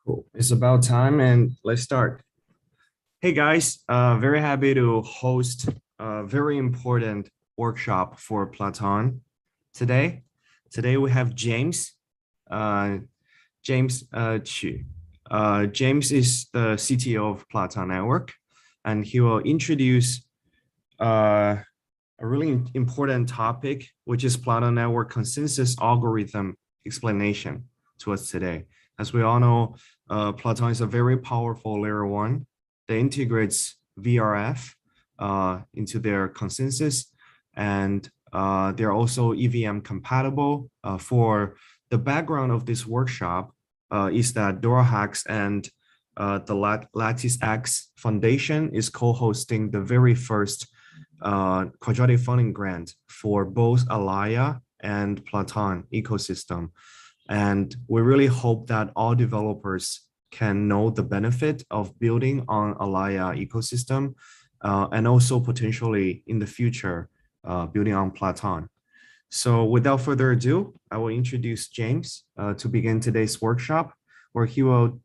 Cool. It's about time and let's start. Hey guys, very happy to host a very important workshop for PlatON today. Today we have James, JamesQu. James is the CTO of PlatON Network, and he will introduce a really important topic, which is PlatON Network consensus algorithm explanation to us today. As we all know, PlatON is a very powerful layer one that integrates VRF into their consensus, and they're also EVM compatible. For the background of this workshop is that DoraHacks and the LatticeX Foundation is co-hosting the very first quadratic funding grant for both Alaya and PlatON ecosystem. And we really hope that all developers can know the benefit of building on Alaya ecosystem and also potentially in the future building on PlatON. So without further ado, I will introduce James to begin today's workshop, where he will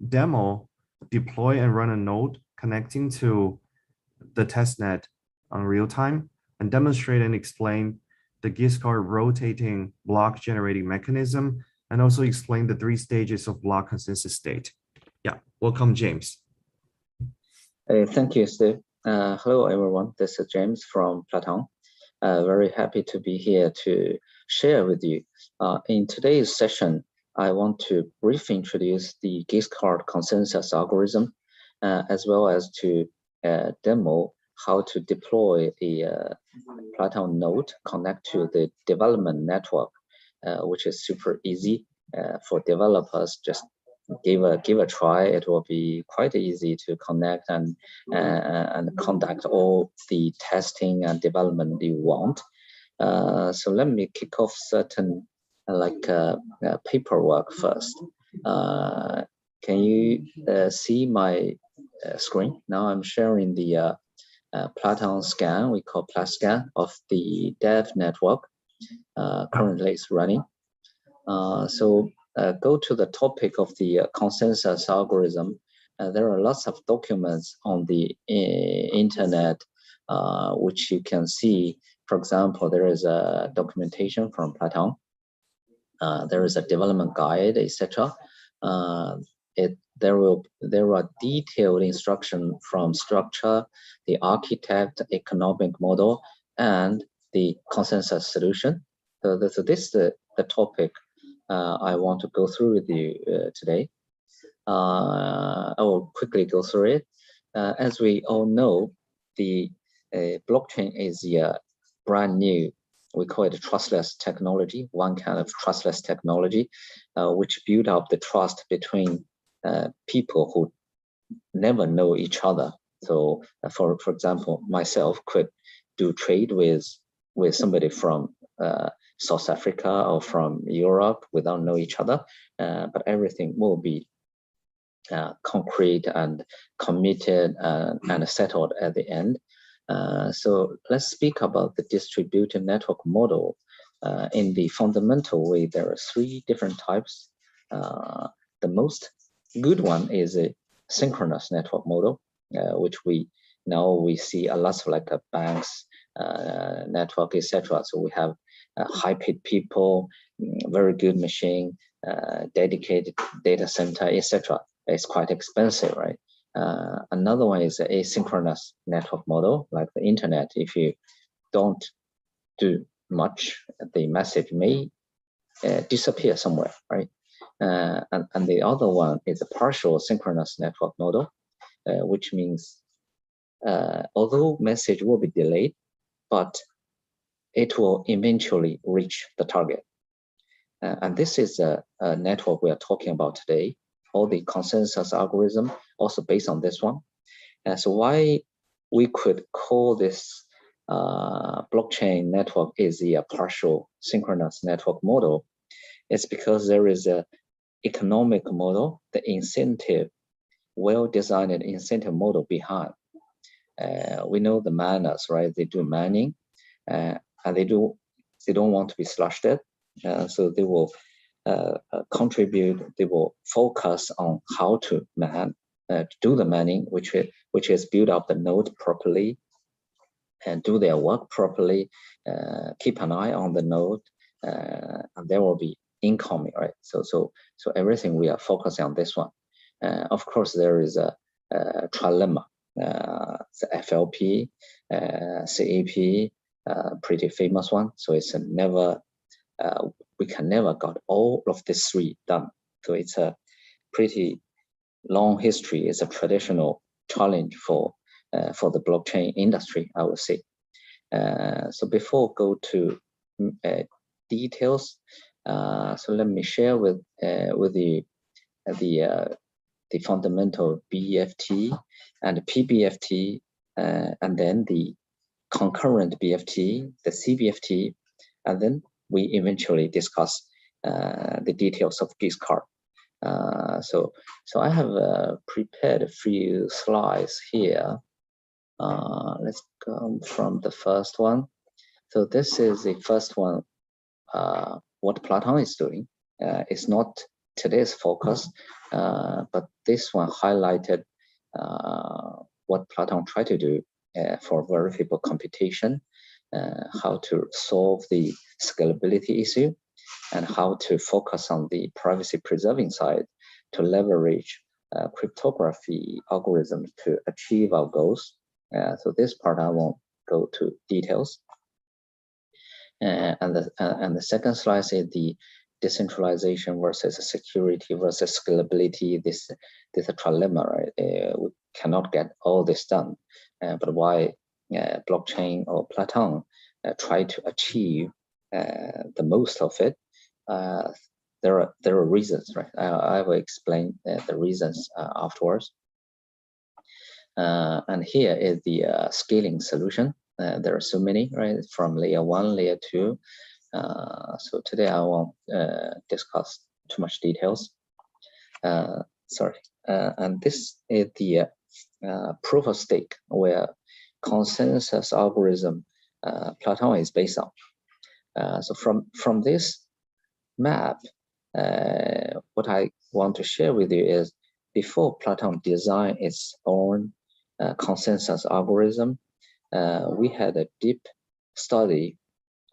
demo, deploy and run a node connecting to the testnet on real time and demonstrate and explain the Giskard rotating block generating mechanism, and also explain the 3 stages of block consensus state. Yeah, welcome, James. Thank you, Steve. Hello, everyone. This is James from PlatON. Very happy to be here to share with you. In today's session, I want to briefly introduce the Giskard consensus algorithm, as well as to demo how to deploy a PlatON node connect to the development network, which is super easy for developers. Just give a try. It will be quite easy to connect and conduct all the testing and development you want. So let me kick off certain paperwork first. Can you see my screen? Now I'm sharing the PlatON scan, we call PlatScan, of the dev network. Currently it's running. So go to the topic of the consensus algorithm. There are lots of documents on the internet which you can see. For example, there is a documentation from PlatON. There is a development guide, etc. There are detailed instruction from structure, the architect, economic model, and the consensus solution. So this is the topic I want to go through with you today. I will quickly go through it. As we all know, the blockchain is brand new. We call it trustless technology, one kind of trustless technology, which build up the trust between people who never know each other. So for example, myself could do trade with somebody from South Africa or from Europe without know each other, but everything will be concrete and committed and settled at the end. So let's speak about the distributed network model. In the fundamental way, there are 3 different types. The most good one is a synchronous network model, which we see a lot of like a banks network, etc. So we have high-paid people, very good machine, dedicated data center, etc. It's quite expensive, right? Another one is asynchronous network model, like the internet. If you don't do much, the message may disappear somewhere, right? And the other one is a partial synchronous network model, which means although message will be delayed, but it will eventually reach the target. And this is a network we are talking about today. All the consensus algorithm also based on this one. So why we could call this blockchain network is a partial synchronous network model. It's because there is a economic model, the incentive, well-designed incentive model behind. We know the miners, right? They do mining, and they don't want to be slashed at, so they will contribute, they will focus on how to do the manning, which is build up the node properly and do their work properly, keep an eye on the node, and there will be incoming, right? So everything we are focusing on this one. Of course, there is a trilemma, the FLP, CAP, pretty famous one. So it's never, we can never got all of these three done. So it's a pretty long history. It's a traditional challenge for the blockchain industry, I would say. So before go to details, so let me share with the fundamental BFT and PBFT, and then the concurrent BFT, the CBFT, and then we eventually discuss the details of Giskard. So I have prepared a few slides here. Let's go from the first one. So this is the first one, what PlatON is doing. It's not today's focus, but this one highlighted what PlatON tried to do for verifiable computation, how to solve the scalability issue, and how to focus on the privacy preserving side to leverage cryptography algorithms to achieve our goals. So this part I won't go to details. And the second slide is the decentralization versus security versus scalability. This is a trilemma, right? We cannot get all this done, but why blockchain or PlatON try to achieve the most of it? There are reasons, right? I will explain the reasons afterwards. And here is the scaling solution. There are so many, right? From layer 1, layer 2. So today I won't discuss too much details. Sorry. And this is the proof of stake, where consensus algorithm PlatON is based on. So from this map, what I want to share with you is before PlatON designed its own consensus algorithm, we had a deep study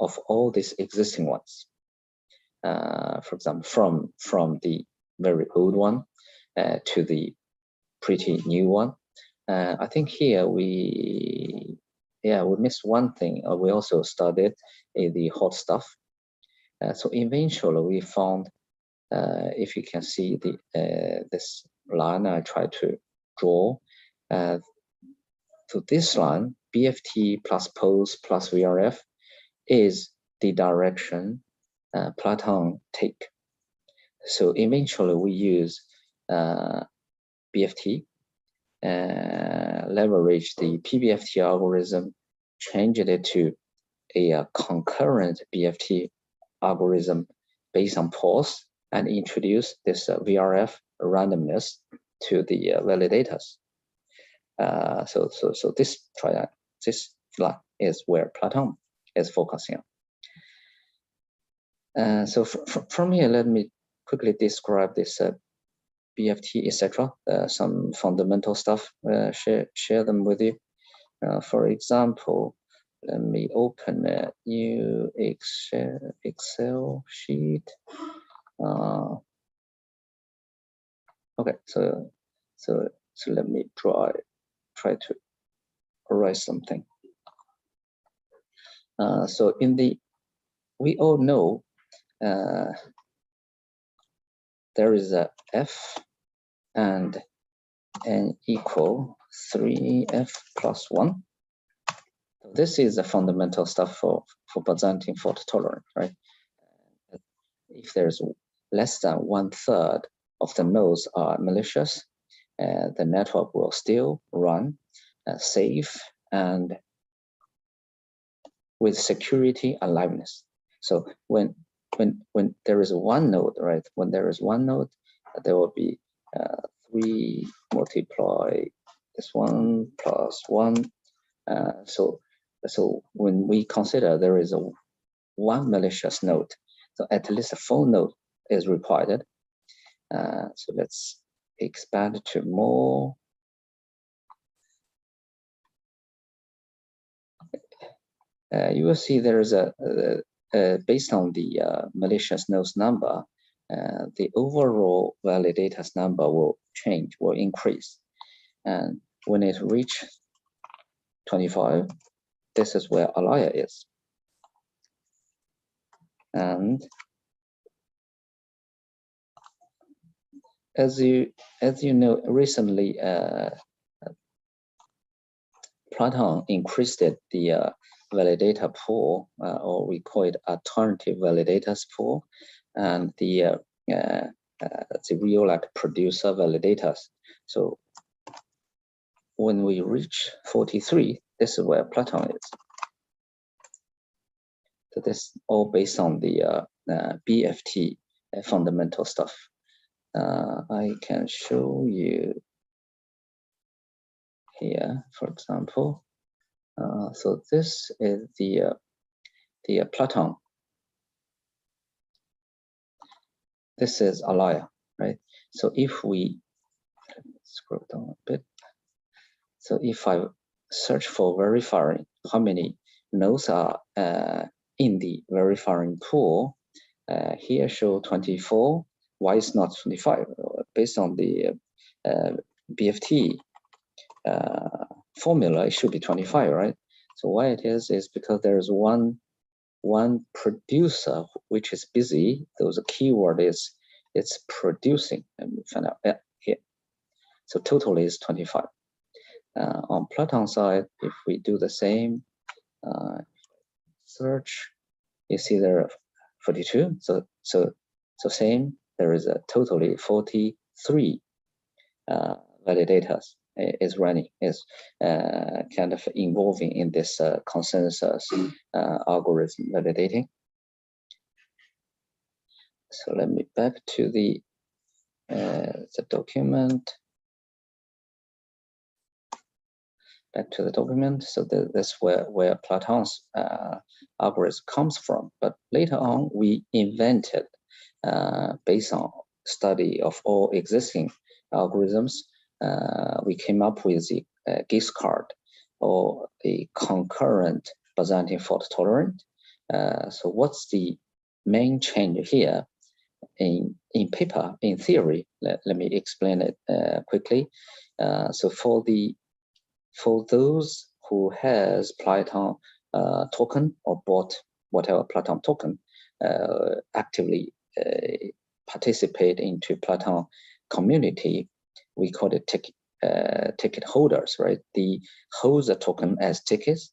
of all these existing ones. For example, from the very old one to the pretty new one. I think here we missed one thing. We also studied the hot stuff. So eventually we found, if you can see the this line I tried to draw, so this line, BFT plus POS plus VRF, is the direction PlatON take. So eventually we use BFT, leverage the PBFT algorithm, change it to a concurrent BFT algorithm based on POS, and introduce this VRF randomness to the validators. So this line is where PlatON is focusing on. So from here, let me quickly describe this BFT, etc. Some fundamental stuff, share them with you. For example, let me open a new Excel sheet. Okay, so let me try to write something. So we all know there is a F and N equal 3F plus 1. This is the fundamental stuff for Byzantine fault tolerance, right? If there's less than 1/3 of the nodes are malicious, the network will still run safe and with security and liveness. So when there is one node, right? When there is one node, there will be 3 multiply this one plus 1. So when we consider there is one malicious node, so at least 4 nodes is required. So let's expand to more. You will see there is based on the malicious nodes number, the overall validators number will change, will increase. And when it reaches 25, this is where Alaya is. And as you know, recently PlatON increased the validator pool, or we call it alternative validators pool, and the real like producer validators. So when we reach 43, this is where PlatON is. So this all based on the BFT fundamental stuff. I can show you here, for example. So this is the PlatON. This is Alaya, right? So if we scroll down a bit, so if I search for verifying how many nodes are in the verifying pool, here show 24. Why is not 25? Based on the BFT formula, it should be 25, right? So why it is because there's one producer which is busy. Those keyword is it's producing, and we find out here. So total is 25. On PlatON side, if we do the same search, you see there are 42. So same. There is a totally 43 validators is running, is kind of involving in this consensus algorithm validating. So let me back to the document. Back to the document. So that's where PlatON's algorithm comes from. But later on, we invented, based on study of all existing algorithms, we came up with the Giskard, or the concurrent Byzantine fault tolerant. So what's the main change here? In paper, in theory, let me explain it quickly. So for those who has PlatON token or bought whatever PlatON token, actively participate into PlatON community, we call it ticket holders, right? They hold the token as tickets.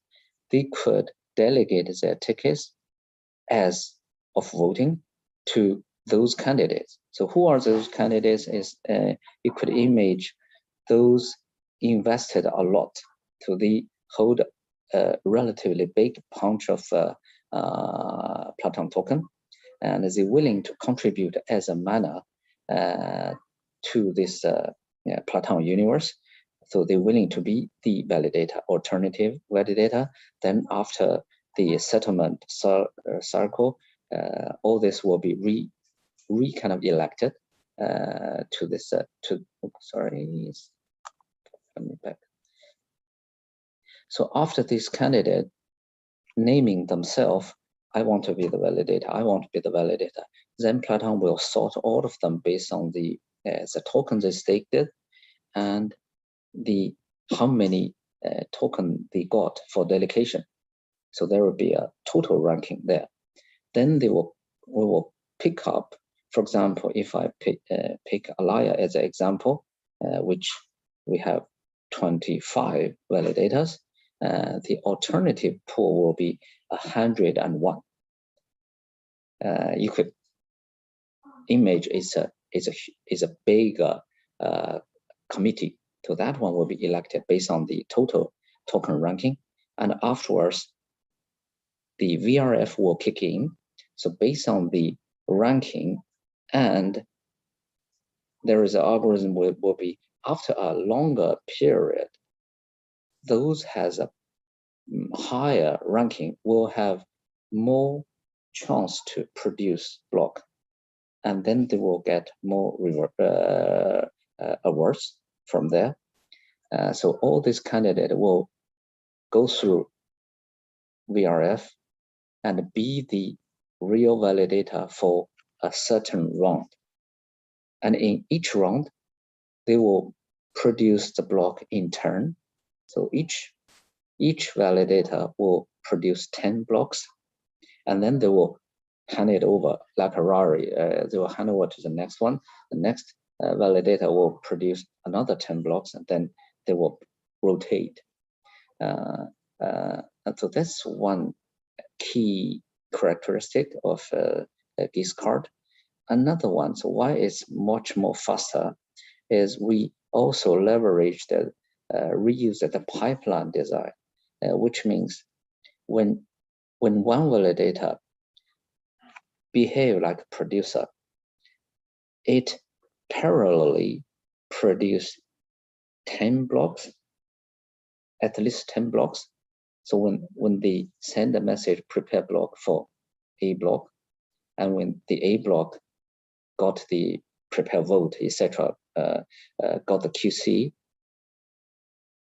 They could delegate their tickets as of voting to those candidates. So who are those candidates? Is you could image those invested a lot, so they hold a relatively big bunch of PlatON token, and they're willing to contribute as a mana to this PlatON universe. So they're willing to be the validator, alternative validator. Then after the settlement circle, all this will be kind of elected to this sorry. Let me back. So after this candidate naming themselves, I want to be the validator, I want to be the validator, then PlatON will sort all of them based on the tokens they staked and the how many token they got for delegation. So there will be a total ranking there. Then we will pick up, for example, if I pick Alaya as an example, which we have 25 validators, the alternative pool will be 101. You could image is a big committee. So that one will be elected based on the total token ranking, and afterwards the VRF will kick in. So based on the ranking, and there is an algorithm will be after a longer period, those has a higher ranking will have more chance to produce block, and then they will get more awards from there. So all this candidate will go through VRF and be the real validator for a certain round. And in each round, they will produce the block in turn. So each validator will produce 10 blocks, and then they will hand it over like a Rari. They will hand over to the next one. The next validator will produce another 10 blocks, and then they will rotate. And so that's one key characteristic of Giskard. Another one, so why it's much more faster, is we also leverage the reuse the pipeline design, which means when one validator behave like a producer, it parallelly produce 10 blocks, at least 10 blocks. So when they send a message prepare block for A block, and when the A block got the prepare vote, etc., got the QC,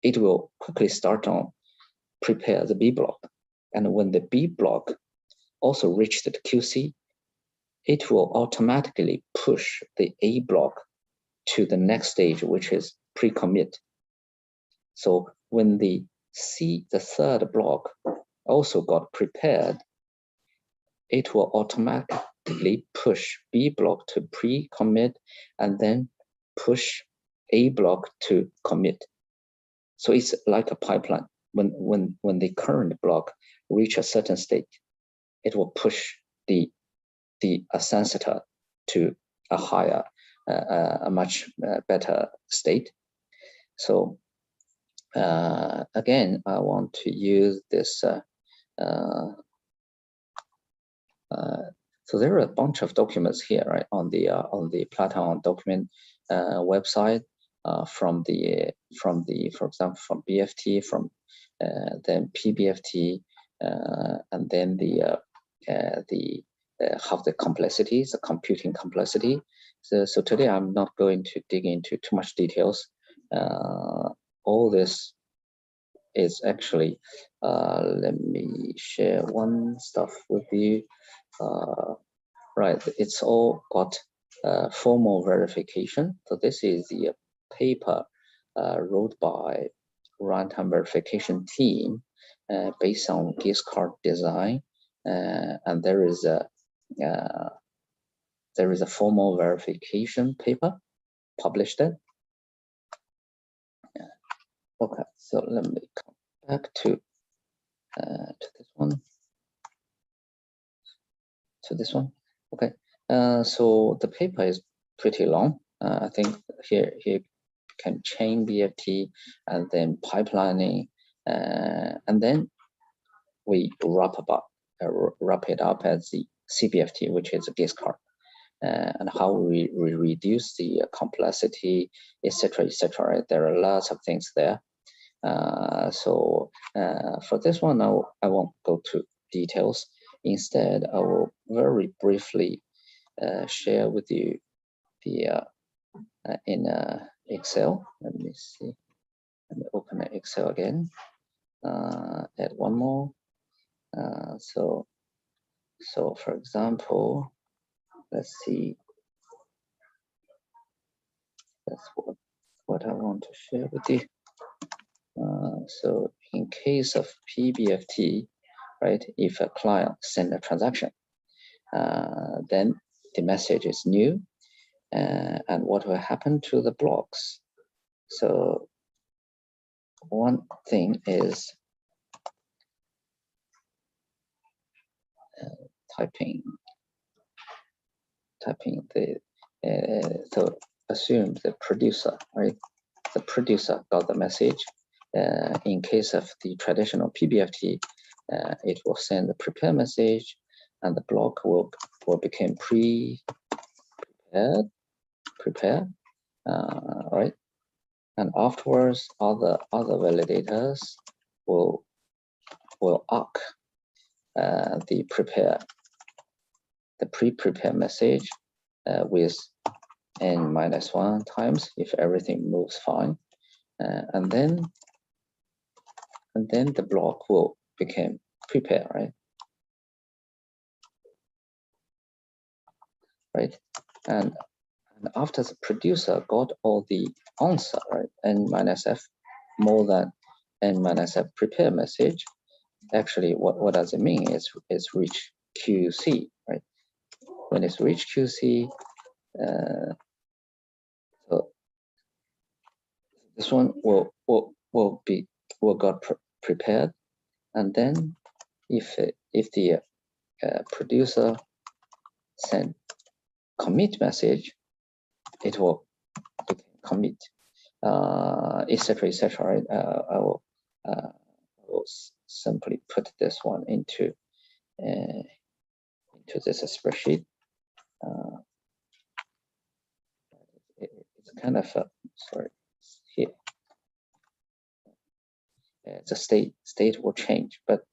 it will quickly start on prepare the B block. And when the B block also reached the QC, it will automatically push the A block to the next stage, which is pre-commit. So when the third block also got prepared, it will automatically push B block to pre-commit and then push A block to commit. So it's like a pipeline. When the current block reach a certain state, it will push the sensitor to a higher, a much better state. So again, I want to use this. So there are a bunch of documents here, right, on the PlatON document website, from for example, from BFT, from then PBFT, and then how the complexity, the computing complexity. So today I'm not going to dig into too much details. All this is actually, let me share one stuff with you. Right, it's all got formal verification. So this is the paper wrote by runtime verification team based on Giskard design, and there is a formal verification paper published. Okay, so let me come back to this one. To this one. Okay, so the paper is pretty long. I think here can chain BFT and then pipelining, and then we wrap it up as the CBFT, which is a Giskard, and how we reduce the complexity, etc., etc. Right? There are lots of things there. So for this one, I won't go to details. Instead, I will very briefly share with you the in Excel. Let me see. Let me open Excel again. Add one more. So for example, let's see. That's what I want to share with you. So in case of PBFT, right? If a client send a transaction, then the message is new, and what will happen to the blocks? So one thing is typing the so assume the producer, right? The producer got the message. In case of the traditional PBFT, it will send the prepare message, and the block will become prepare, right? And afterwards, other validators will arc the pre-prepare message with n-1 times if everything moves fine, and then the block will become prepared, right? And after the producer got all the answer, right, n-f more than n-f prepare message, actually what does it mean is reach QC, right? When it's reached QC, so this one will got prepared, and then if the producer send commit message, it will commit, etc., etc. Right? I will simply put this one into this spreadsheet. It's kind of sorry here. The state will change, but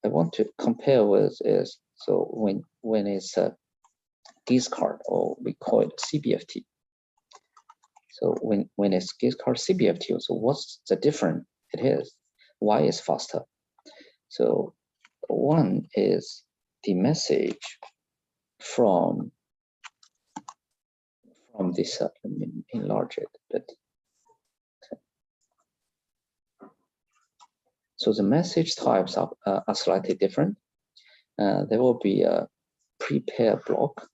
I want to compare with is, so when it's a Giskard, or we call it CBFT. So when it's Giskard CBFT, so what's the difference it is? Why is faster? So one is the message from this, let me enlarge it a bit. Okay. So the message types are slightly different. There will be a prepare block.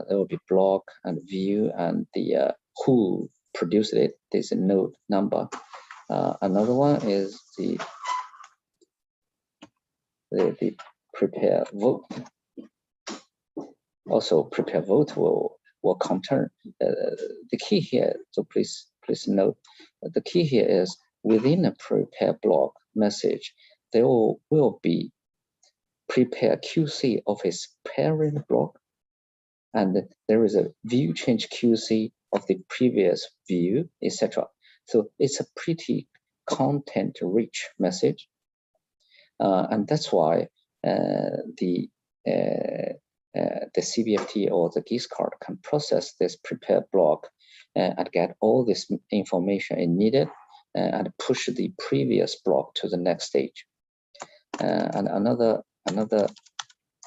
There will be block and view, and the who produced it. There's a node number. Another one is the prepare vote. Also, prepare vote will counter. The key here, so please note, the key here is within a prepare block message, there will be prepare QC of its parent block, and there is a view change QC of the previous view, etc. So it's a pretty content-rich message, and that's why the CBFT or the Giskard can process this prepare block and get all this information it needed and push the previous block to the next stage. And another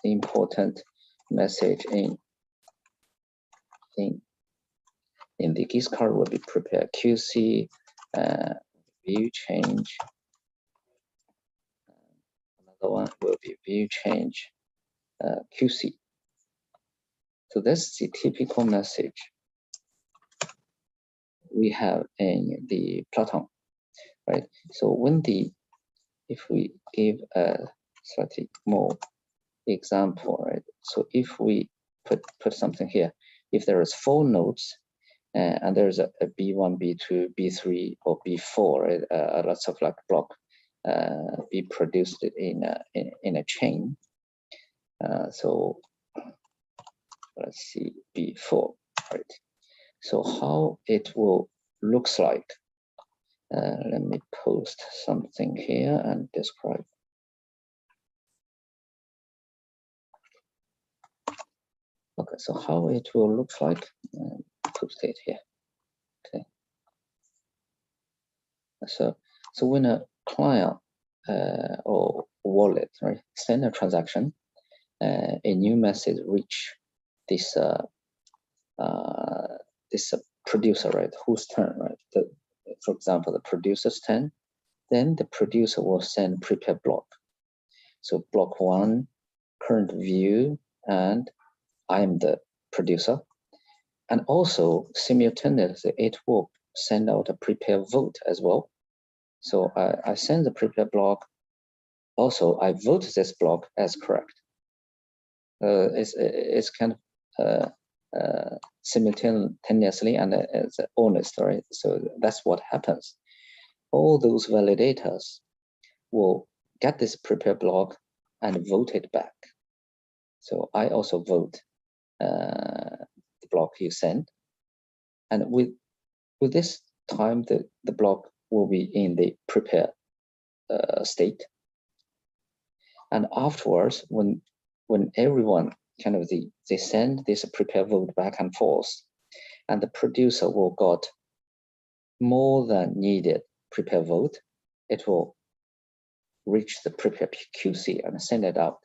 important message in the Giskard will be prepare QC, view change. Another one will be view change QC. So that's the typical message we have in the PlatON, right? So if we give a slightly more example, right? So if we put something here, if there is 4 nodes and there's a B1, B2, B3, or B4, right? Lots of like block be produced in a chain. So let's see, B4, right? So how it will looks like. Let me post something here and describe. Okay, so how it will look like, post it here. Okay. So when a client or wallet, right, send a transaction, a new message reach this this producer, right, whose turn, right? For example, the producer's turn, then the producer will send prepare block. So block 1, current view, and I'm the producer. And also simultaneously, it will send out a prepare vote as well. So I send the prepare block. Also, I vote this block as correct. It's kind of simultaneously, and it's honest, right? So that's what happens. All those validators will get this prepare block and vote it back. So I also vote the block you send, and with this time, the block will be in the prepare state. And afterwards, when when everyone kind of they send this prepare vote back and forth, and the producer will got more than needed prepare vote, it will reach the prepare QC and send it out.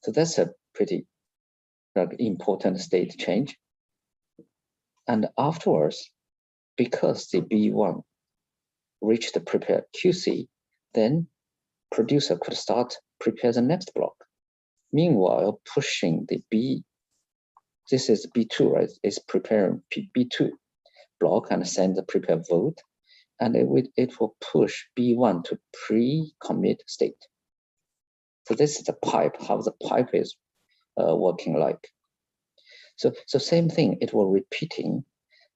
So that's a pretty important state change. And afterwards, because the B1 reached the prepare QC, then producer could start prepare the next block. Meanwhile, pushing the B, this is B2, right? It's preparing B2 block and send the prepare vote, and it will push B1 to pre-commit state. So this is the pipe, how the pipe is working like. So same thing, it will repeating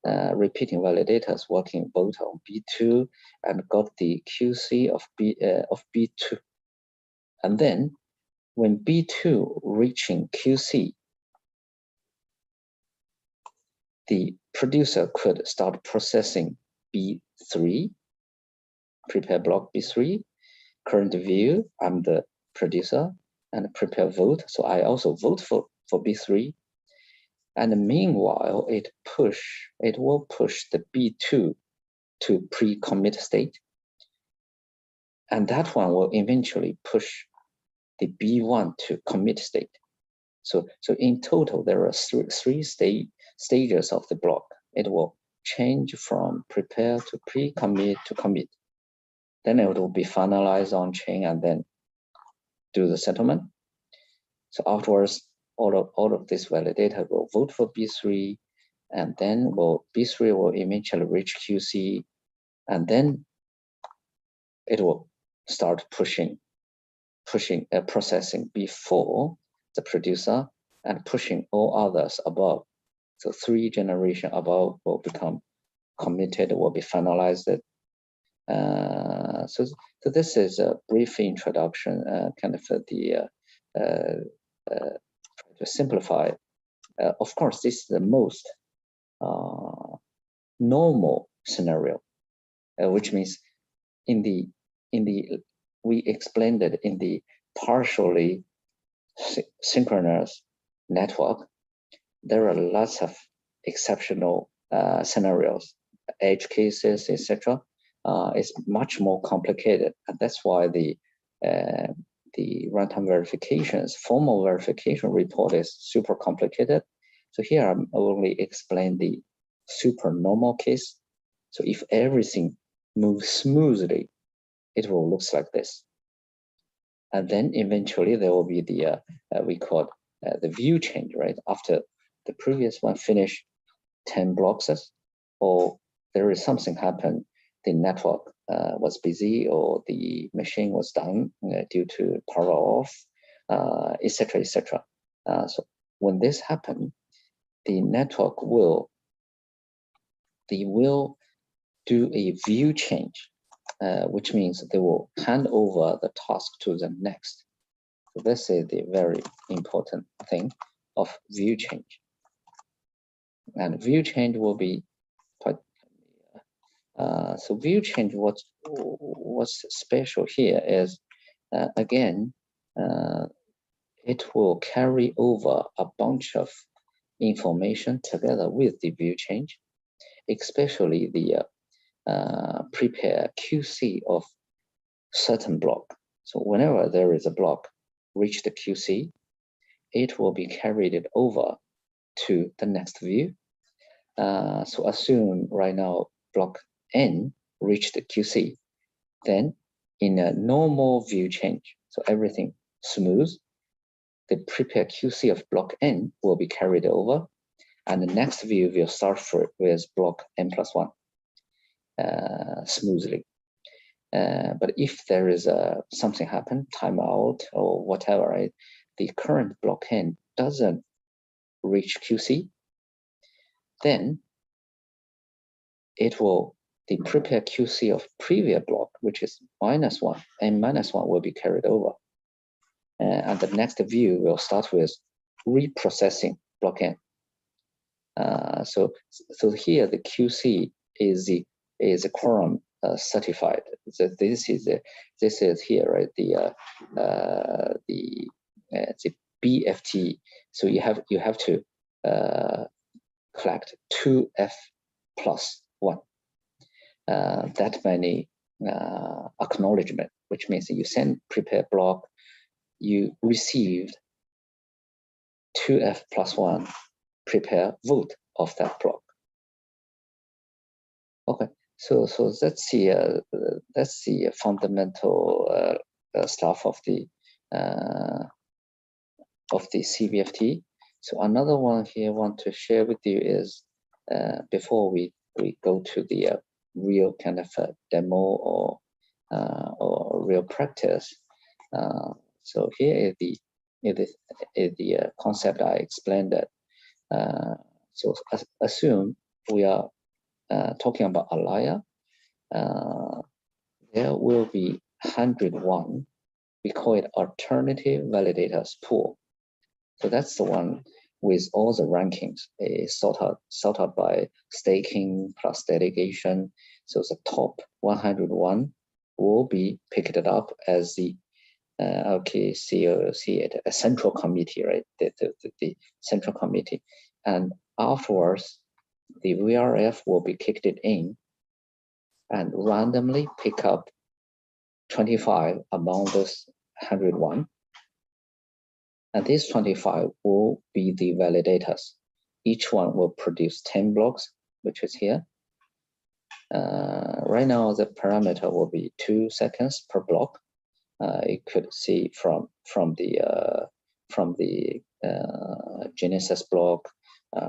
validators working both on B2 and got the QC of B2. And then when B2 reaching QC, the producer could start processing B3, prepare block B3, current view, I'm the producer, and prepare vote. So I also vote for B3. And meanwhile, it will push the B2 to pre-commit state. And that one will eventually push the B1 to commit state. So in total, there are three stages of the block. It will change from prepare to pre-commit to commit. Then it will be finalized on chain and then do the settlement. So afterwards, all of this validator will vote for B3, and then B3 will eventually reach QC, and then it will start processing before the producer and pushing all others above. So 3 generations above will become committed, will be finalized. So this is a brief introduction, kind of to simplify. Of course, this is the most normal scenario, which means we explained it in the partially synchronous network. There are lots of exceptional scenarios, edge cases, etc. It's much more complicated, and that's why the runtime verifications, formal verification report is super complicated. So here I'm only explain the super normal case. So if everything moves smoothly, it will look like this. And then eventually there will be the we call the view change, right? After the previous one finished 10 blocks, or there is something happen, the network was busy, or the machine was down due to power off, etc., etc. So when this happens, the network will do a view change, which means they will hand over the task to the next. So this is the very important thing of view change. And view change will be quite. So view change, what's special here is, again, it will carry over a bunch of information together with the view change, especially the prepare QC of certain block. So whenever there is a block reach the QC, it will be carried over to the next view. So assume right now block N reached the QC, then in a normal view change, so everything smooth, the prepare QC of block N will be carried over, and the next view will start with block N+1 smoothly. But if there is something happen, timeout or whatever, right, the current block N doesn't reach QC, then the prepare QC of previous block, which is -1, N-1 will be carried over. And the next view will start with reprocessing block N. So here the QC is a quorum certified. So this is here, right? The the BFT. So you have to collect 2F plus 1. That many acknowledgement, which means you send prepare block, you received 2F plus 1 prepare vote of that block. Okay, so that's the fundamental stuff of the CBFT. So another one here I want to share with you is before we go to the real kind of demo or real practice. So here is the concept I explained that. So assume we are talking about a layer. There will be 101. We call it alternative validators pool. So that's the one with all the rankings sort out by staking plus delegation. So the top 101 will be picked up as the see it a central committee, right? The central committee, and afterwards the VRF will be kicked it in and randomly pick up 25 among those 101. And these 25 will be the validators. Each one will produce 10 blocks, which is here. Right now, the parameter will be 2 seconds per block. You could see from the Genesis block,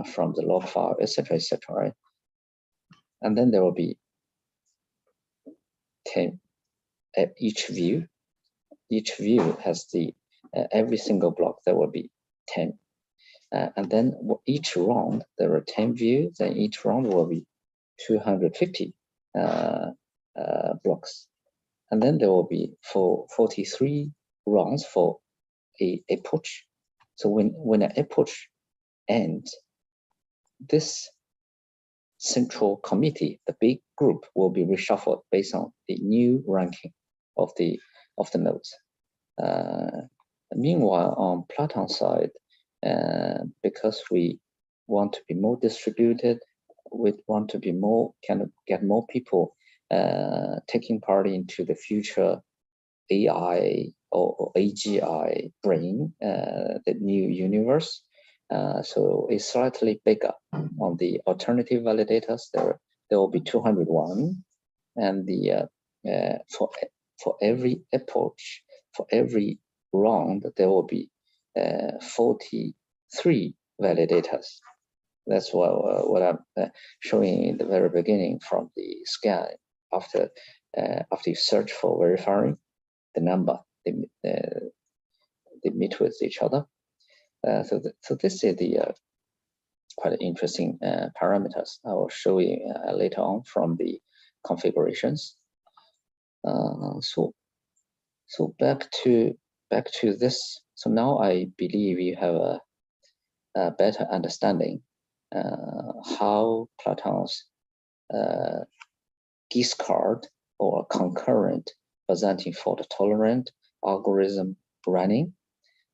from the log file, etc., right? And then there will be 10 at each view. Each view has the every single block there will be 10, and then each round there are 10 views. Then each round will be 250 blocks, and then there will be 43 rounds for a push. So when a push ends, this central committee, the big group, will be reshuffled based on the new ranking of the nodes. Meanwhile, on PlatON side, because we want to be more distributed, we want to be more get more people taking part into the future AI or AGI brain, the new universe. So it's slightly bigger. On the alternative validators, there will be 201, and the for every approach, for every round, there will be 43 validators. That's what I'm showing in the very beginning from the scan. After you search for verifying the number, they meet with each other. So this is the quite interesting parameters I will show you later on from the configurations. So back to this. So now I believe you have a better understanding how PlatON's Giskard or concurrent Byzantine fault tolerant algorithm running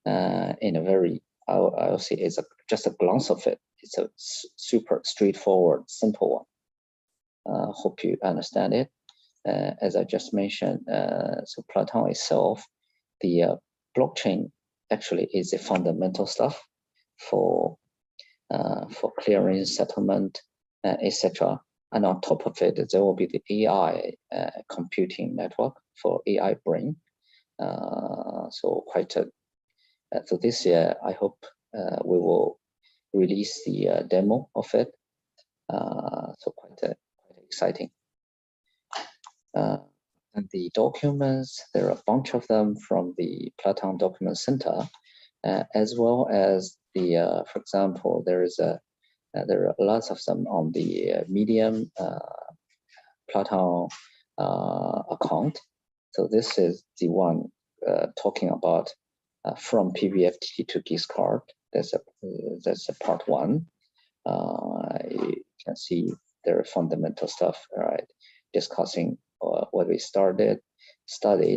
in a very, I'll say it's just a glance of it. It's a super straightforward, simple one. Hope you understand it. As I just mentioned, so PlatON itself, the blockchain actually is the fundamental stuff for clearing, settlement, etc. And on top of it, there will be the AI computing network for AI brain. So quite a so this year, I hope we will release the demo of it. So quite exciting. And the documents, there are a bunch of them from the PlatON Document Center, as well as the, for example, there are lots of them on the Medium PlatON account. So this is the one talking about from PBFT to Giskard. That's a part one. You can see there are fundamental stuff, right? Discussing what we studied,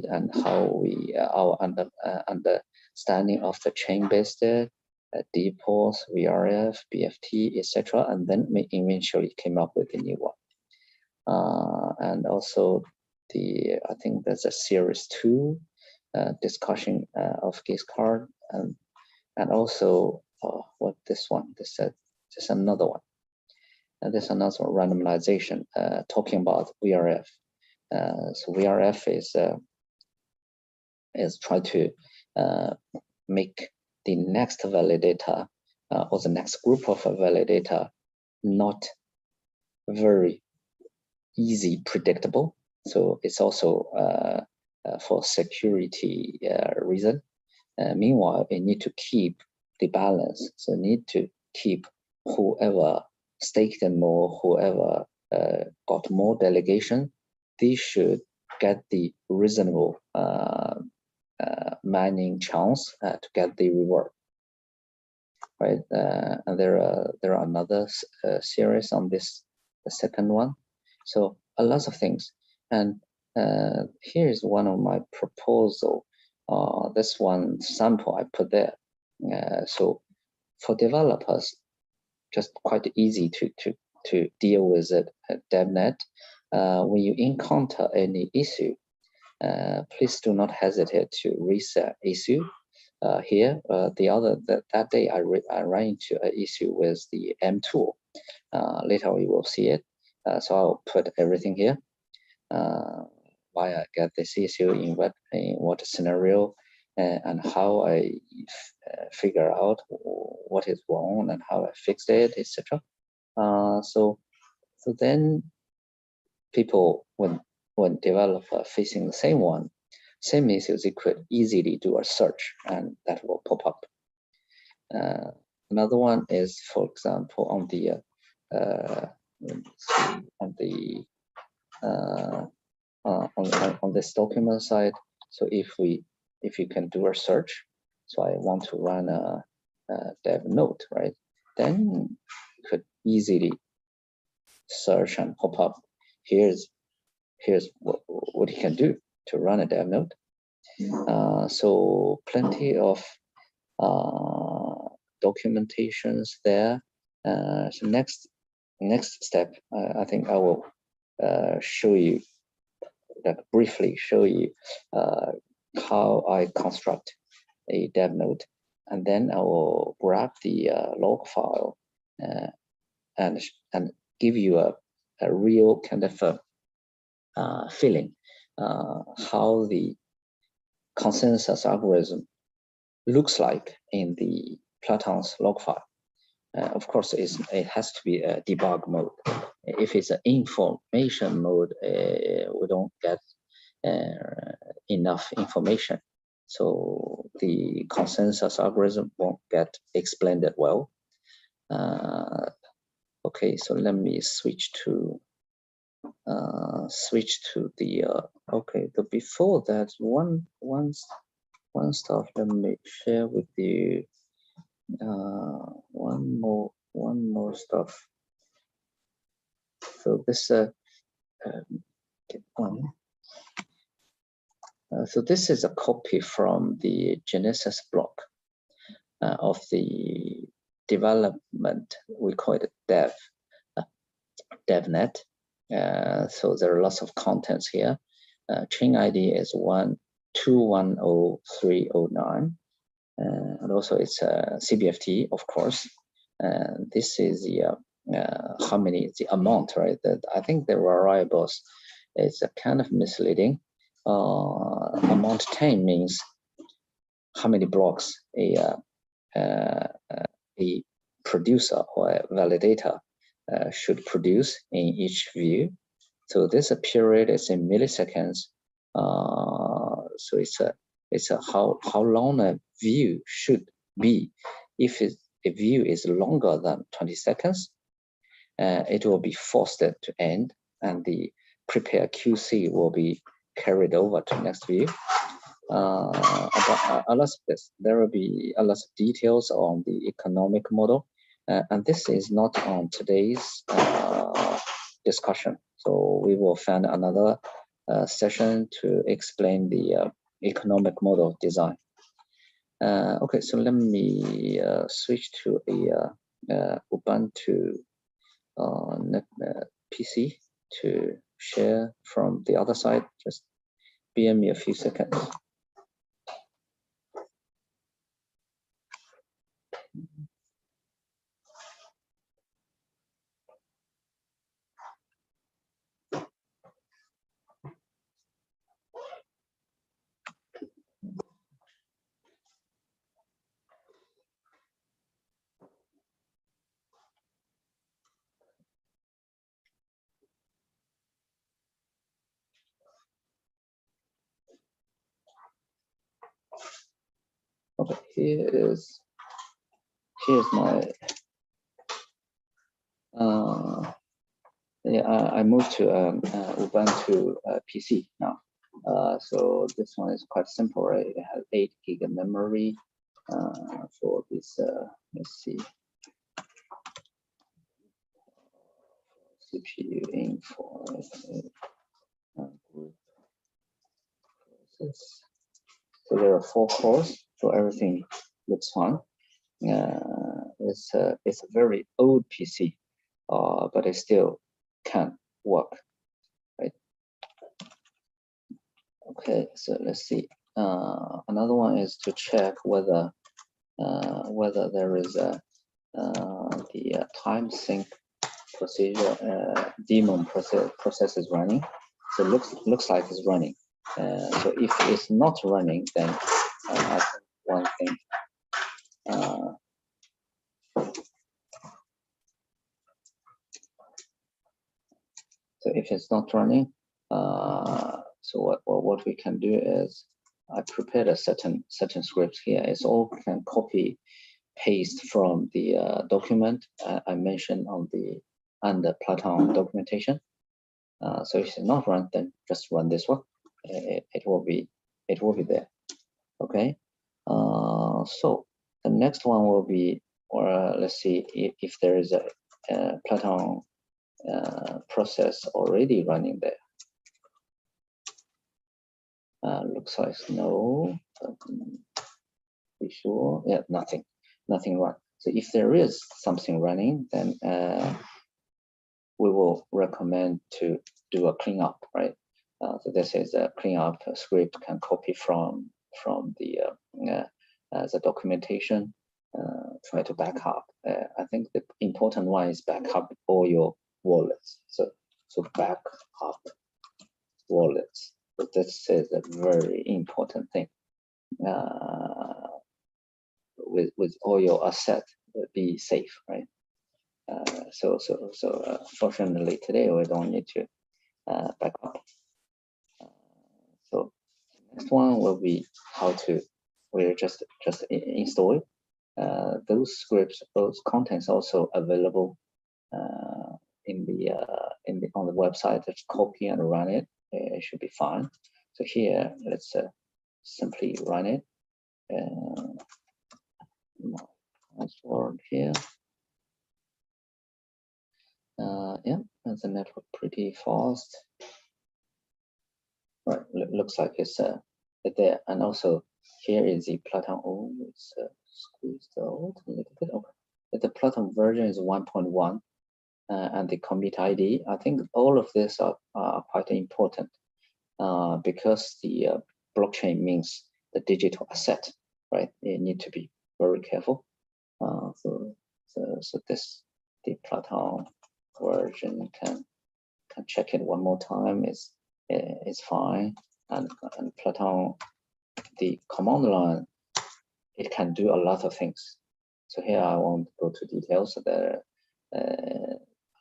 and how we our understanding of the chain-based depots, VRF, BFT, etc., and then we eventually came up with a new one. And also I think there's a series 2 discussion of Giskard, and also what this one? This is another one. And there's another randomization talking about VRF. So VRF is try to make the next validator or the next group of validator not very easy predictable. So it's also for security reason. Meanwhile, we need to keep the balance. So need to keep whoever staked more, whoever got more delegation, they should get the reasonable mining chance to get the reward, right? And there are another series on this, the second one. So a lot of things, and here is one of my proposal. This one sample I put there. So for developers, just quite easy to deal with it at Devnet. When you encounter any issue, please do not hesitate to raise an issue. Here, that day I ran into an issue with the M tool. Later we will see it. So I'll put everything here. Why I get this issue, in what scenario, and how I figure out what is wrong and how I fixed it, etc. So then people, when developer facing the same issues, they could easily do a search and that will pop up. Another one is, for example, on the on this document side. So if you can do a search, so I want to run a Devnet, right? Then you could easily search and pop up. Here's what you can do to run a Devnet. So plenty of documentations there. So next step, I think I will show you, briefly show you how I construct a Devnet, and then I will grab the log file and give you a real kind of feeling how the consensus algorithm looks like in the PlatOn's log file. Of course, it has to be a debug mode. If it's an information mode, we don't get enough information. So the consensus algorithm won't get explained that well. Okay, so let me switch to the okay. But before that, one stuff. Let me share with you one more stuff. So this so this is a copy from the Genesis block of the development. We call it Devnet. So there are lots of contents here. Chain ID is 1210309, and also it's a CBFT, of course. And this is the how many, the amount, right? That I think the variables is a kind of misleading. Amount 10 means how many blocks a producer or a validator should produce in each view. So this period is in milliseconds. So it's a how long a view should be. If a view is longer than 20 seconds, it will be forced to end, and the prepare QC will be carried over to next view. About a lot of this, there will be a lot of details on the economic model, and this is not on today's discussion. So we will find another session to explain the economic model design. Okay, so let me switch to a Ubuntu PC to share from the other side. Just bear me a few seconds. Okay, here's my I moved to Ubuntu PC now. So this one is quite simple, right? It has 8 gig of memory for this. Let's see, CPU info group process. So there are 4 cores, so everything looks fine. It's a very old PC, but it still can work, right? Okay, so let's see. Another one is to check whether there is a the time sync procedure daemon process is running. So looks like it's running. So if it's not running, then I think one thing. So if it's not running, so what we can do is I prepared a certain scripts here. It's all can copy paste from the document I mentioned on the under PlatON documentation. So if it's not run, then just run this one. It will be there. Okay. So the next one will be, or let's see if there is a PlatON process already running there. Looks like no. Be sure. Yeah, nothing run. So if there is something running, then we will recommend to do a cleanup, right? So this is a cleanup script can copy from the documentation. Try to back up. I think the important one is back up all your wallets. So back up wallets. So this is a very important thing. With all your assets, be safe, right? So fortunately today we don't need to back up. So next one will be how to we'll just install it. Those scripts, those contents also available on the website. Just copy and run it. It should be fine. So here, let's simply run it. Password here. Yeah, and the network pretty fast. Right, looks like it's there. And also here is the PlatON. Oh, it's squeezed out a little bit. Okay, the PlatON version is 1.1, and the commit ID. I think all of this are quite important because the blockchain means the digital asset, right? You need to be very careful. So this the PlatON version can check it one more time. It's fine, and PlatON, the command line, it can do a lot of things. So here I won't go to details. So there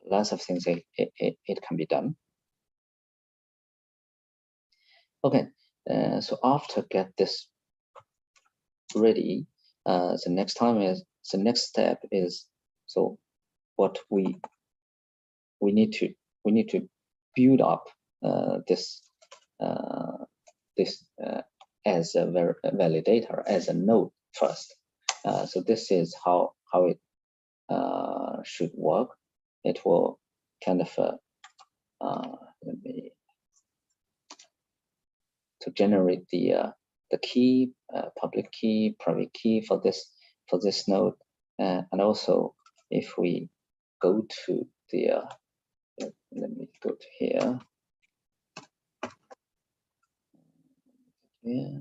lots of things it can be done. Okay, so after get this ready, the next step is, so what we need to build up this as a validator, as a node first. So this is how it should work. It will kind of let me to generate the the key, public key, private key for this node, and also if we go to the let me go to here. Yeah.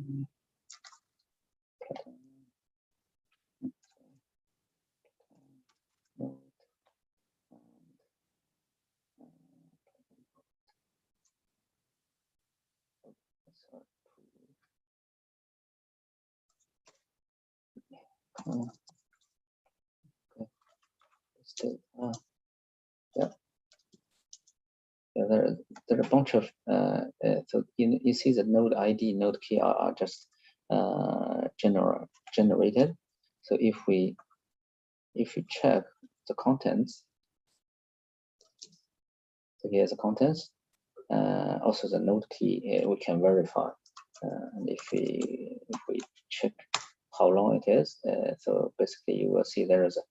Still, yeah. There are a bunch of so you see the node ID, node key are just generated. So if we check the contents, so here's the contents, also the node key we can verify, and if we check how long it is, so basically you will see there is a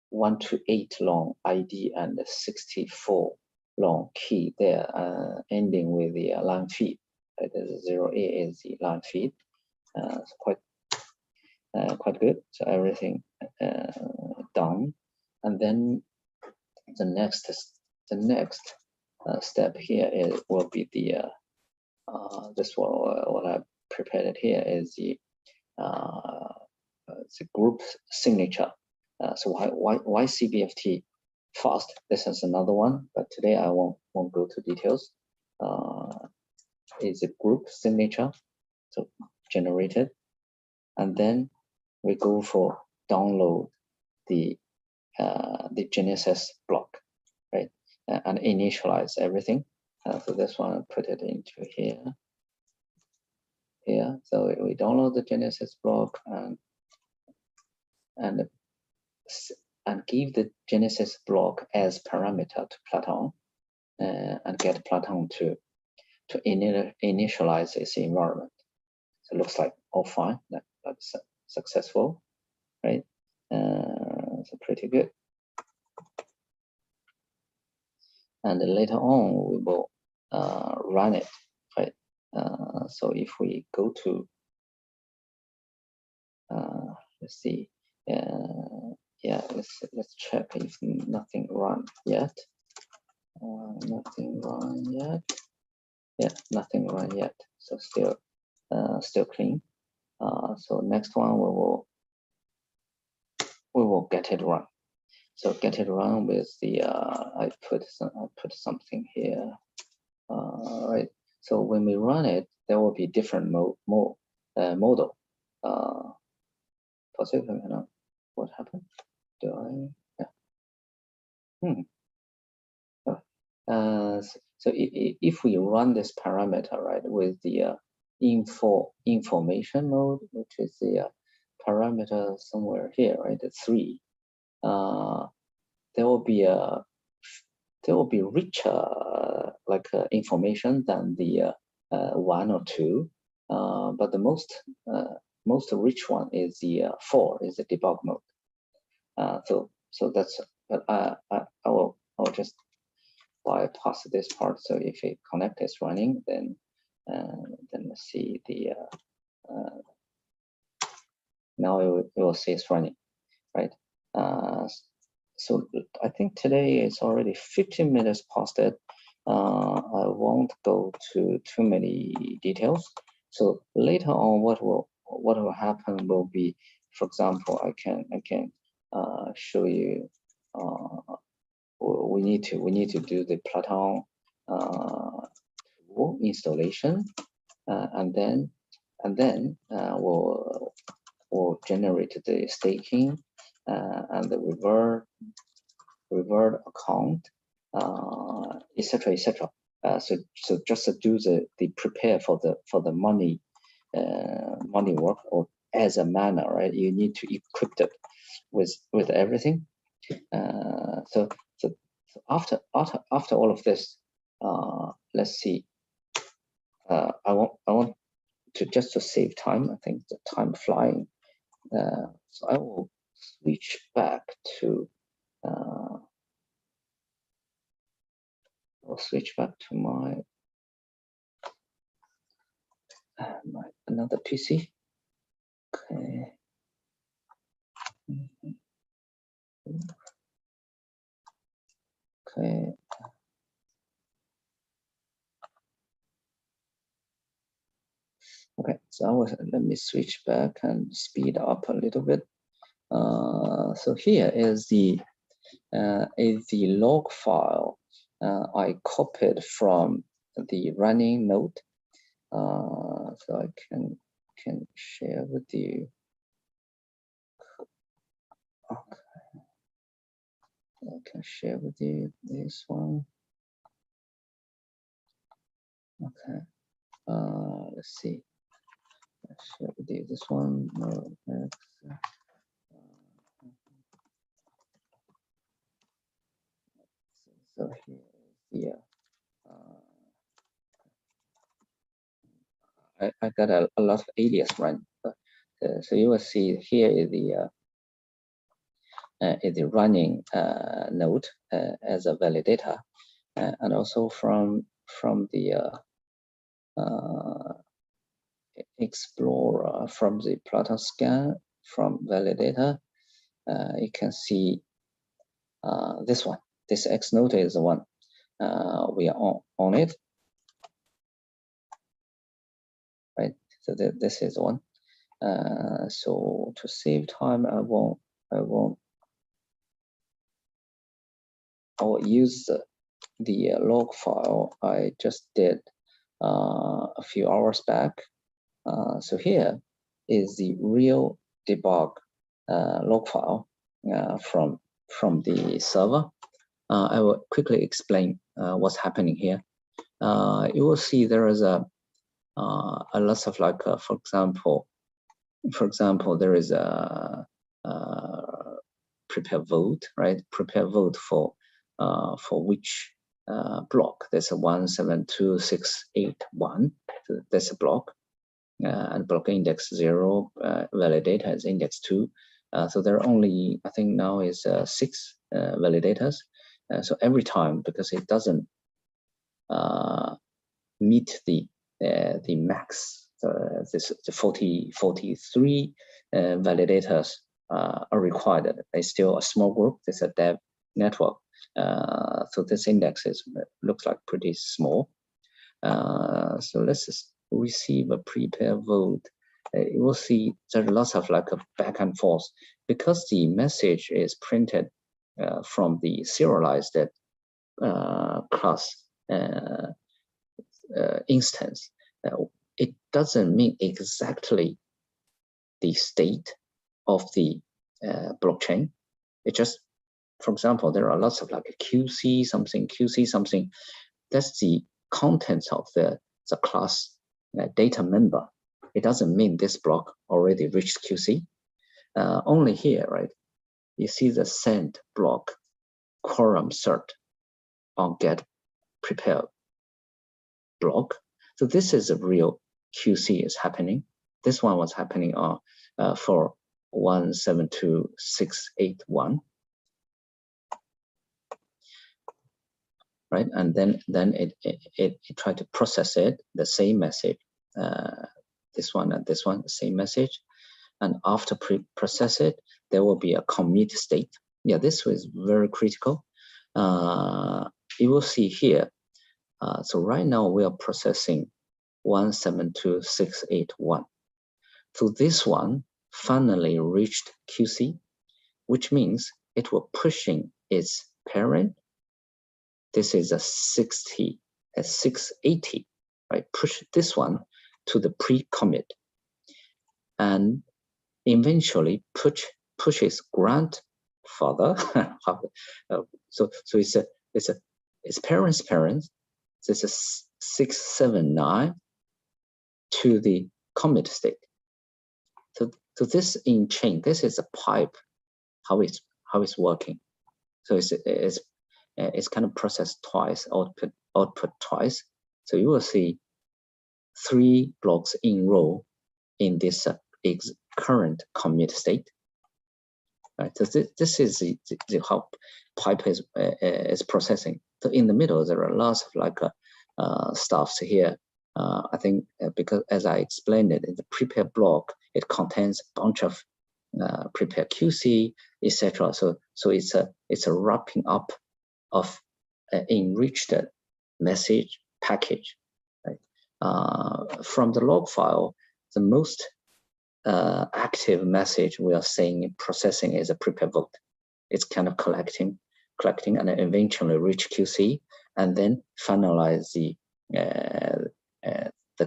1 to 8 long ID and 64 long key there, ending with the line feed. Right? The 0A is the line feed. It's quite good. So everything done, and then the next step here will be the this what I prepared here is the group signature. So why CBFT fast? This is another one, but today I won't go to details. Is a group signature, so generated, and then we go for download the Genesis block, right, and initialize everything. So this one I put it into here. So we download the Genesis block and give the Genesis block as parameter to PlatON, and get PlatON to initialize its environment. So it looks like all fine. That's successful, right? So pretty good. And later on we will run it, right? So if we go to let's see, yeah, let's check if nothing run yet. Nothing run yet. Yeah, nothing run yet. So still clean. So next one we will get it run. So get it run with the I put something here. Right. So when we run it, there will be different model. Possibly, what happened? Do I? Yeah. So if we run this parameter, right, with the information mode, which is the parameter somewhere here, right, the 3, there will be richer information than the 1 or 2, but the most rich one is the 4, is the debug mode. So that's, but I will just bypass this part. So if a connect is running, then let's see the now it will say it's running, right? So I think today it's already 15 minutes past it. I won't go to too many details. So later on, what will happen will be, for example, I can show you. We need to do the PlatON tool installation, and then we'll generate the staking and the reward account, etc. etc. So just to do the prepare for the money work, or as a miner, right? You need to equip it with everything. So after all of this, let's see. I want to just to save time. I think the time flying. So I will switch back to. I'll switch back to my. another PC. Okay. Okay. Okay, so let me switch back and speed up a little bit. So here is the log file I copied from the running node. So I can share with you. Okay. I can share with you this one. Okay. Let's see. I'll share with you this one. No, so here is the I got a lot of alias run. So you will see here is the running node as a validator, and also from the Explorer, from the PlatON scan, from validator, you can see this one. This X node is the one we are on it, right? So this is one. So to save time, I will use the log file I just did a few hours back. So here is the real debug log file from the server. I will quickly explain what's happening here. You will see there is a lot of, like, for example, there is a prepare vote, right? Prepare vote for which block. There's a 172681. So that's a block, and block index 0. Validator is index 2. So there are only, I think now is 6 validators. So every time, because it doesn't meet the max, the 43 validators are required. It's still a small group. It's a dev network. So this index looks like pretty small. So let's just receive a prepare vote. You will see there's lots of, like, a back and forth, because the message is printed from the serialized class instance. It doesn't mean exactly the state of the blockchain. It just, for example, there are lots of, like, QC something. That's the contents of the class data member. It doesn't mean this block already reached QC. Only here, right? You see the send block quorum cert on get prepare block. So this is a real QC is happening. This one was happening on for 172681. Right, and then it tried to process it, the same message, this one and this one, the same message, and after process it, there will be a commit state. Yeah, this was very critical. You will see here. So right now we are processing 172681. So this one finally reached QC, which means it will pushing its parent. This is a 680, right? Push this one to the pre-commit, and eventually pushes grandfather. So it's parents. This is 679 to the commit state. So this in chain, this is a pipe, how it's working. So it's kind of processed twice, output twice. So you will see 3 blocks in row in this current commit state. Right. So this is the how pipe is processing. So in the middle, there are lots of, like, stuffs here. I think because as I explained it in the prepare block, it contains a bunch of prepare QC, etc. So it's a wrapping up of enriched message package. Right? From the log file, the most active message we are seeing processing is a prepare vote. It's kind of collecting and eventually reach QC and then finalize the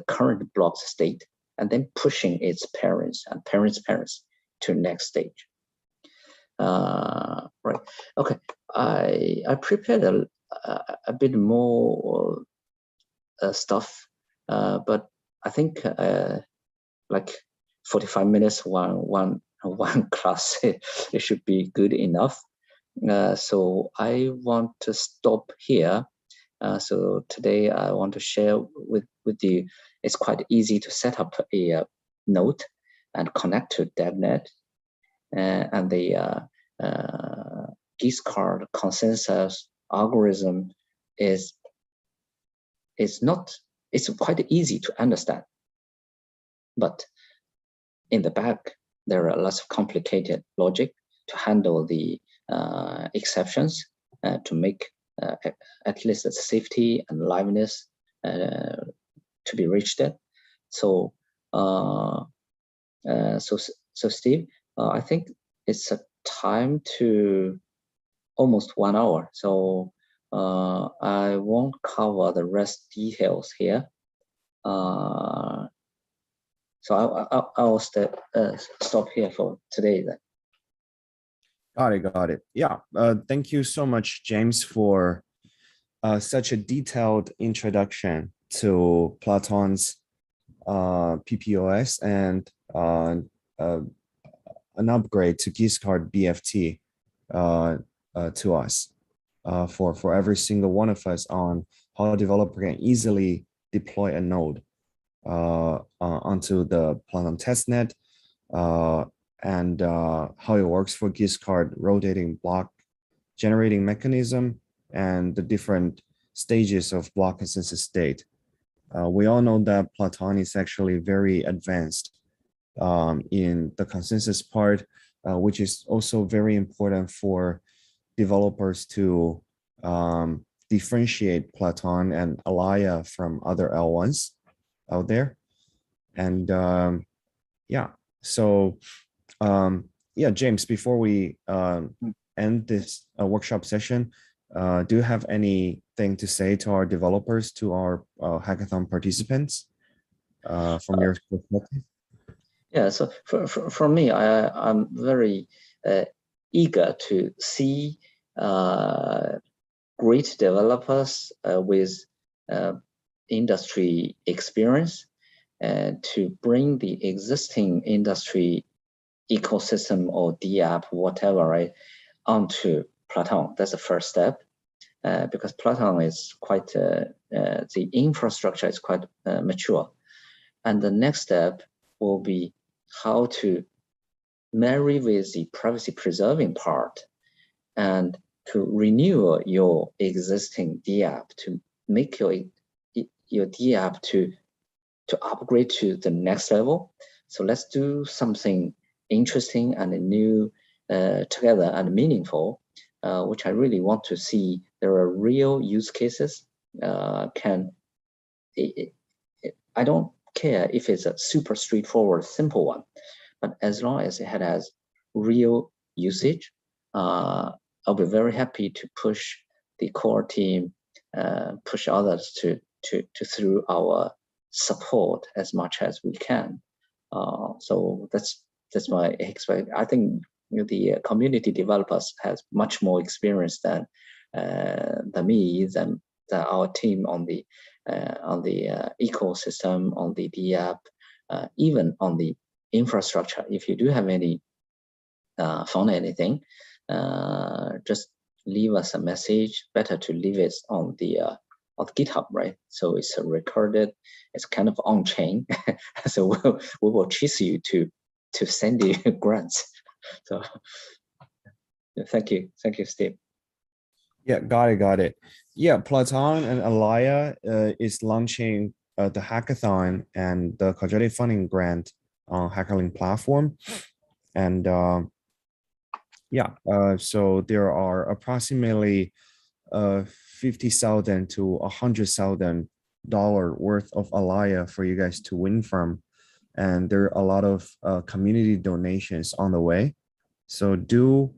current block state and then pushing its parents and parents' to next stage. Right. Okay. I prepared a bit more stuff, but I think like 45 minutes one class it should be good enough. So I want to stop here. So today I want to share with you. It's quite easy to set up a node and connect to Devnet, and the Giskard consensus algorithm is quite easy to understand, but in the back there are lots of complicated logic to handle the exceptions to make at least the safety and liveness to be reached at. So so Steve, I think it's a time to almost 1 hour. So I won't cover the rest details here. So I'll stop here for today then. Got it. Yeah. Thank you so much, James, for such a detailed introduction to PlatON's PPOS and an upgrade to Giskard BFT to us for every single one of us on how a developer can easily deploy a node onto the PlatON testnet and how it works for Giskard rotating block generating mechanism and the different stages of block consensus state. We all know that PlatON is actually very advanced in the consensus part, which is also very important for developers to differentiate PlatON and Alaya from other L1s out there. And yeah, so yeah, James, before we end this workshop session, do you have anything to say to our developers, to our hackathon participants from your perspective? Yeah, so for me, I'm very eager to see great developers with industry experience to bring the existing industry ecosystem or DApp, whatever, right, onto PlatON. That's the first step, because PlatON is quite, the infrastructure is quite mature. And the next step will be how to marry with the privacy preserving part and to renew your existing DApp, to make your DApp to upgrade to the next level. So let's do something interesting and new together and meaningful, which I really want to see. There are real use cases. I don't care if it's a super straightforward, simple one, but as long as it has real usage, I'll be very happy to push the core team, push others to through our support as much as we can. So that's my expect. I think the community developers has much more experience than me, than our team on the ecosystem, on the DApp, even on the infrastructure. If you do have any found anything, just leave us a message. Better to leave it on the GitHub, right? So it's recorded. It's kind of on chain. So we will chase you to send you grants. So thank you, Steve. Yeah, got it. Yeah, PlatON and Alaya is launching the hackathon and the Quadratic funding grant on HackerLink platform. And so there are approximately 50,000 to $100,000 worth of Alaya for you guys to win from. And there are a lot of community donations on the way. So do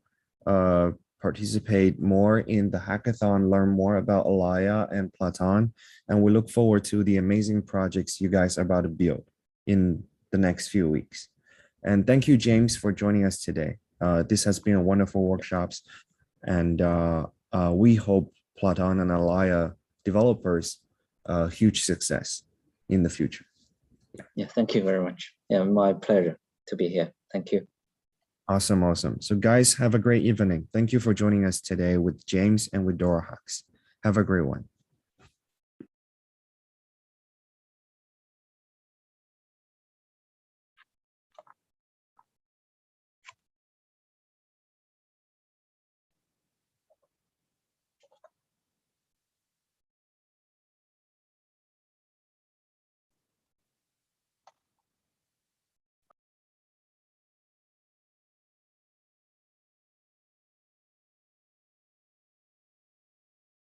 participate more in the hackathon, learn more about Alaya and PlatON, and we look forward to the amazing projects you guys are about to build in the next few weeks. And thank you, James, for joining us today. This has been a wonderful workshops, and we hope PlatON and Alaya developers huge success in the future. Yeah, thank you very much. Yeah, my pleasure to be here. Thank you. Awesome, awesome. So guys, have a great evening. Thank you for joining us today with James and with Dora Hux. Have a great one.